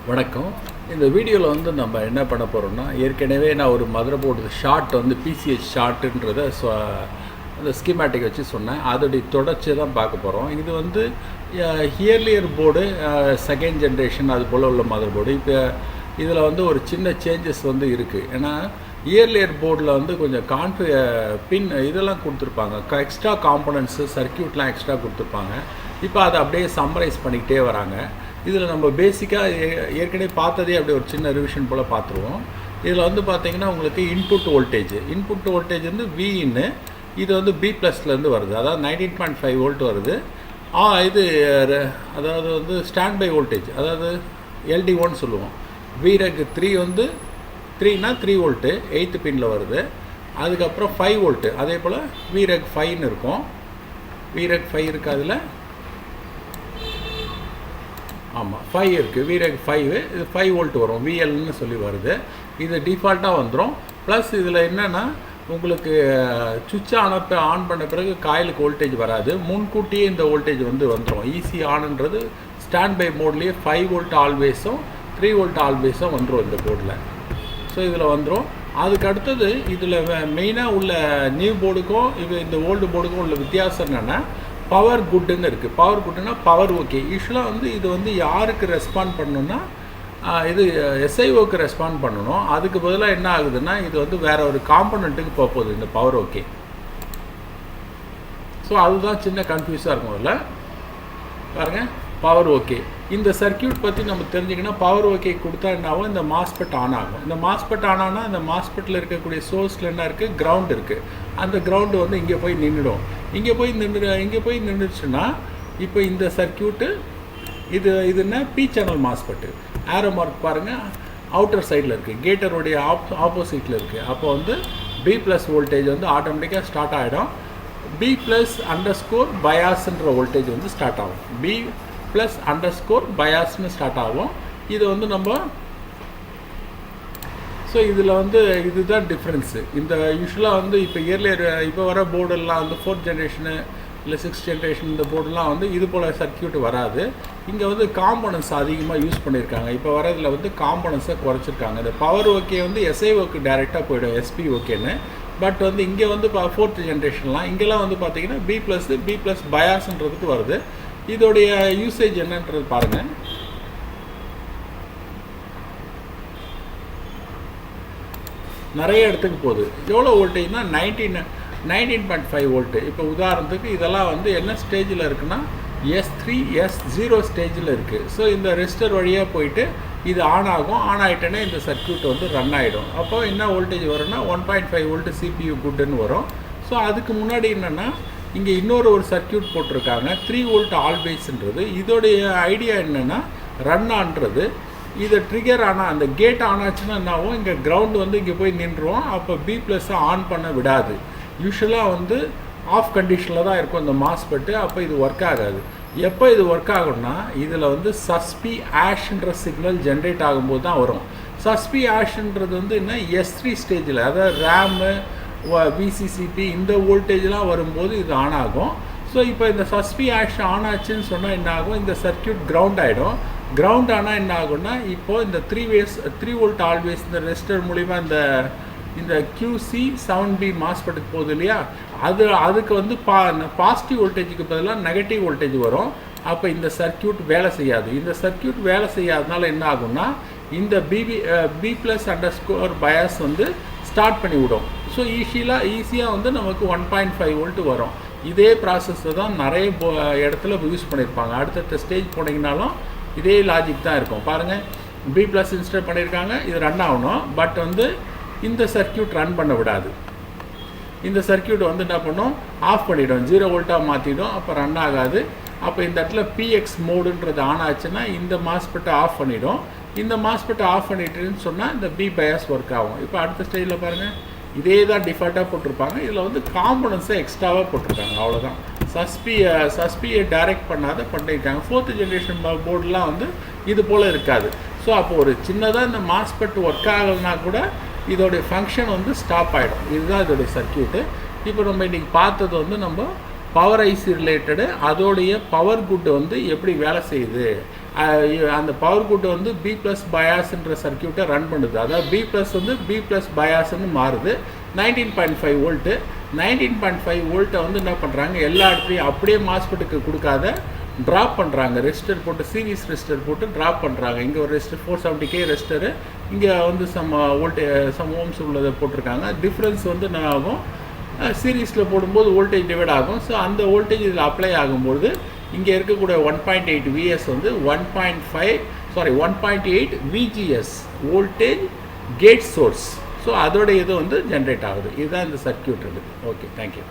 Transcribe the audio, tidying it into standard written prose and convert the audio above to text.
வணக்கம். இந்த வீடியோவில் வந்து நம்ம என்ன பண்ண போகிறோம்னா, ஏற்கனவே நான் ஒரு மதர்போர்டு ஷார்ட் வந்து பிசிஹெச் ஷார்ட்டுன்றத அந்த ஸ்கீமேட்டிக் வச்சு சொன்னேன். அதோடைய தொடர்ச்சியை தான் பார்க்க போகிறோம். இது வந்து இயர்லியர் போர்டு, செகண்ட் ஜென்ரேஷன் அது போல் உள்ள மதர்போர்டு. இப்போ இதில் வந்து ஒரு சின்ன சேஞ்சஸ் வந்து இருக்குது. ஏன்னா இயர்லியர் போர்டில் வந்து கொஞ்சம் பின் இதெல்லாம் கொடுத்துருப்பாங்க, எக்ஸ்ட்ரா காம்பனன்ட்ஸு சர்க்கியூட்லாம் எக்ஸ்ட்ரா கொடுத்துருப்பாங்க. இப்போ அதை அப்படியே சம்மரைஸ் பண்ணிக்கிட்டே வராங்க. இதில் நம்ம பேசிக்காக ஏற்கனவே பார்த்ததே அப்படி ஒரு சின்ன ரிவிஷன் போல் பார்த்துருவோம். இதில் வந்து பார்த்திங்கன்னா உங்களுக்கு இன்புட் வோல்டேஜ் வந்து வின்னு, இது வந்து பி ப்ளஸ்லேருந்து வருது, அதாவது 19.5 வோல்ட் வருது. இது அதாவது வந்து ஸ்டாண்ட் பை வோல்டேஜ், அதாவது LD1 சொல்லுவோம். VREG 3 வந்து 3னா 3 வோல்ட்டு 8th பின்னில் வருது. அதுக்கப்புறம் 5 வோல்ட்டு, அதே போல் VREG 5ன்னு இருக்கும். VREG 5 இருக்குது, அதில் ஆமாம் 5 இருக்குது. VREG 5 இது 5 வோல்ட் வரும், VLன்னு சொல்லி வருது. இது டிஃபால்ட்டாக வந்துடும். ப்ளஸ் இதில் என்னென்னா உங்களுக்கு சுவிட்ச் ஆன் பண்ண பிறகு காயிலுக்கு வோல்டேஜ் வராது, முன்கூட்டியே இந்த வோல்டேஜ் வந்து வந்துடும். ஈஸி ஆனுன்றது ஸ்டாண்ட் பை மோட்லேயே 5 வோல்ட் ஆல்வேஸும் 3 வோல்ட் ஆல்வேஸும் வந்துடும் இந்த போர்டில். ஸோ இதில் வந்துடும். அதுக்கு அடுத்தது இதில் மெயினாக உள்ள நியூ போர்டுக்கும் இந்த ஓல்டு போர்டுக்கும் உள்ள வித்தியாசம் என்னென்னா, பவர் குட்டுன்னு இருக்குது. பவர் குட்டுன்னா பவர் ஓகே. யூஸ்வலாக வந்து இது வந்து யாருக்கு ரெஸ்பாண்ட் பண்ணணுன்னா, இது SIOக்கு ரெஸ்பாண்ட் பண்ணணும். அதுக்கு பதிலாக என்ன ஆகுதுன்னா, இது வந்து வேறு ஒரு காம்பனண்ட்டுக்கு போகுது இந்த பவர் ஓகே. ஸோ அதுதான் சின்ன கன்ஃபியூஸாக இருக்கும். அதில் பாருங்கள், பவர் ஓகே. இந்த சர்க்கியூட் பற்றி நம்ம தெரிஞ்சிங்கன்னா, பவர் ஓகே கொடுத்தா என்ன ஆகும், இந்த மாஸ்பெட் ஆன் ஆகும். இந்த மாஸ்பெட் ஆன் ஆனால் இந்த மாஸ்பெட்டில் இருக்கக்கூடிய சோர்ஸில் என்ன இருக்குது, கிரவுண்ட் இருக்குது. அந்த கிரவுண்டு வந்து இங்கே போய் நின்றுடும். இங்கே போய் நின்றுச்சுன்னா இப்போ இந்த சர்க்கியூட்டு இதுன்னா பி சேனல் மாஸ்பெட்டு. ஆரோ மார்க் பாருங்கள், அவுட்டர் சைடில் இருக்குது, கேட்டருடைய ஆப்போசிட்டில் இருக்குது. அப்போ வந்து பி ப்ளஸ் வோல்டேஜ் வந்து ஆட்டோமேட்டிக்காக ஸ்டார்ட் ஆகிடும். B+_ பயாஸ்ன்ற வோல்டேஜ் வந்து ஸ்டார்ட் ஆகும். B+_ பயாஸ்ன்னு ஸ்டார்ட் ஆகும். இது வந்து நம்ம ஸோ இதில் வந்து இதுதான் டிஃப்ரென்ஸு. இந்த யூஸ்வலாக வந்து இப்போ வர போர்டெல்லாம் வந்து 4th ஜென்ரேஷனு இல்லை 6th ஜென்ரேஷன் இந்த போர்டெலாம் வந்து இது போல் சர்க்கியூட் வராது. இங்கே வந்து காம்பனன்ட்ஸ் அதிகமாக யூஸ் பண்ணியிருக்காங்க. இப்போ வரதில் வந்து காம்பனன்ட்ஸை குறைச்சிருக்காங்க. இந்த பவர் ஓகே வந்து SIOக்கு டைரெக்டாக போய்டும், SP ஓகேன்னு. பட் வந்து இங்கே வந்து 4th ஜென்ரேஷன்லாம் இங்கெல்லாம் வந்து பார்த்திங்கன்னா B+ பயாஸ்ன்றதுக்கு வருது. இதோடைய யூசேஜ் என்னன்றது பாருங்கள். நிறைய இடத்துக்கு போகுது. எவ்வளோ வோல்டேஜ்னா 19.5 வோல்ட்டு. இப்போ உதாரணத்துக்கு இதெல்லாம் வந்து என்ன ஸ்டேஜில் இருக்குன்னா, S3 S0 ஸ்டேஜில் இருக்குது. ஸோ இந்த ரெசிஸ்டர் வழியாக போயிட்டு இது ஆன் ஆகும். ஆன் ஆகிட்டேன்னா இந்த சர்க்கியூட் வந்து ரன் ஆகிடும். அப்போ என்ன வோல்டேஜ் வரும்னா 1.5 வோல்ட்டு CPU குட்டுன்னு வரும். ஸோ அதுக்கு முன்னாடி என்னென்னா, இங்கே இன்னொரு சர்க்கியூட் போட்டிருக்காங்க, 3 வோல்ட் ஆல்வேஸ்ன்றது. இதோடைய ஐடியா என்னென்னா, ரன் ஆன்றது இதை ட்ரிகர் ஆனால் அந்த கேட் ஆன் ஆச்சுன்னா என்ன ஆகும், இங்கே கிரவுண்டு வந்து இங்கே போய் நின்றுவோம். அப்போ B+ ஆன் பண்ண விடாது. யூஸ்வலாக வந்து ஆஃப் கண்டிஷனில் தான் இருக்கும் இந்த மாஸ்பெட்டு. அப்போ இது ஒர்க் ஆகாது. எப்போ இது ஒர்க் ஆகும்னா, இதில் வந்து சஸ்பி ஆஷ்ன்ற சிக்னல் ஜென்ரேட் ஆகும்போது தான் வரும். சஸ்பி ஆஷ்ன்றது வந்து என்ன, S3 ஸ்டேஜில், அதாவது ரேமு VCCP இந்த வோல்டேஜ்லாம் வரும்போது இது ஆன் ஆகும். ஸோ இப்போ இந்த சஸ்பி ஆஷ் ஆன் ஆச்சுன்னு சொன்னால் என்ன ஆகும், இந்த சர்க்கியூட் கிரவுண்ட் ஆகிடும். கிரவுண்ட் ஆனால் என்ன ஆகும்னா, இப்போது இந்த 3 வோல்ட் ஆல்வேஸ் இந்த ரெசிஸ்டர் மூலிமா இந்த QC7B மாஸ்பெட்டுக்கு போகுது இல்லையா, அதுக்கு வந்து பாசிட்டிவ் வோல்டேஜுக்கு பதிலாக நெகட்டிவ் வோல்டேஜ் வரும். அப்போ இந்த சர்க்கியூட் வேலை செய்யாது. இந்த சர்க்கியூட் வேலை செய்யாதனால என்ன ஆகும்னா, இந்த B+_ பயாஸ் வந்து ஸ்டார்ட் பண்ணி விடும். ஸோ ஈஸியாக வந்து நமக்கு 1.5 வோல்ட் வரும். இதே ப்ராசஸை தான் நிறைய இடத்துல யூஸ் பண்ணியிருப்பாங்க. அடுத்தடுத்த ஸ்டேஜ் போனீங்கனாலும் இதே லாஜிக் தான் இருக்கும். பாருங்கள், B+ இன்ஸ்டால் பண்ணியிருக்காங்க, இது ரன் ஆகணும். பட் வந்து இந்த சர்க்கியூட் ரன் பண்ண விடாது. இந்த சர்க்கியூட் வந்து என்ன பண்ணும், ஆஃப் பண்ணிவிடும், 0 வோல்ட்டாக மாற்றிடும். அப்போ ரன் ஆகாது. அப்போ இந்த இடத்துல PX மோடுன்றது ஆன் ஆச்சுன்னா இந்த மாஸ்பெட்டை ஆஃப் பண்ணிவிடும். இந்த மாஸ்பெட்டை ஆஃப் பண்ணிட்டுன்னு சொன்னால் இந்த B பயாஸ் ஒர்க் ஆகும். இப்போ அடுத்த ஸ்டேஜில் பாருங்கள், இதே தான் டிஃபால்ட்டாக போட்டிருப்பாங்க. இதில் வந்து காம்பனன்ஸை எக்ஸ்ட்ராவாக போட்டிருக்காங்க, அவ்வளோதான். சஸ்பியை டைரக்ட் பண்ணாத பண்ணியிருக்காங்க. 4th ஜென்ரேஷன் போர்டெலாம் வந்து இது போல் இருக்காது. ஸோ அப்போ ஒரு சின்னதாக இந்த மாஸ்பெட் ஒர்க் ஆகலைன்னா கூட இதோடைய ஃபங்க்ஷன் வந்து ஸ்டாப் ஆகிடும். இதுதான் இதோடைய சர்க்கியூட்டு. இப்போ நம்ம இன்றைக்கி பார்த்தது வந்து நம்ம பவர் ஐசி ரிலேட்டடு, அதோடைய பவர் குட் வந்து எப்படி வேலை செய்யுது அந்த பவர் கூட்டு வந்து பி ப்ளஸ் பயாஸ்ன்ற சர்க்கியூட்டை ரன் பண்ணுது. அதாவது பி ப்ளஸ் வந்து பி ப்ளஸ் பயாஸ்ன்னு மாறுது. 19.5 வோல்ட்டு 19.5 வோல்ட்டை வந்து என்ன பண்ணுறாங்க, எல்லா இடத்துலையும் அப்படியே மாஸ்பெட்டுக்கு கொடுக்காத ட்ராப் பண்ணுறாங்க. ரெசிஸ்டர் போட்டு சீரிஸ் ரெசிஸ்டர் போட்டு ட்ராப் பண்ணுறாங்க. இங்கே ஒரு ரெசிஸ்டர் 470K ரெசிஸ்டரு, இங்கே வந்து சம் ஓம்ஸ் உள்ளதை போட்டிருக்காங்க. டிஃப்ரென்ஸ் வந்து என்ன ஆகும், சீரீஸில் போடும்போது வோல்டேஜ் டிவைட் ஆகும். ஸோ அந்த வோல்டேஜ் இதில் அப்ளை ஆகும்போது இங்கே இருக்கக்கூடிய 1.8 VS வந்து 1.8 VGS voltage gate source. So அதோட இது வந்து ஜென்ரேட் ஆகுது. இதுதான் இந்த சர்க்கியூட் இருக்குது. Okay, thank you.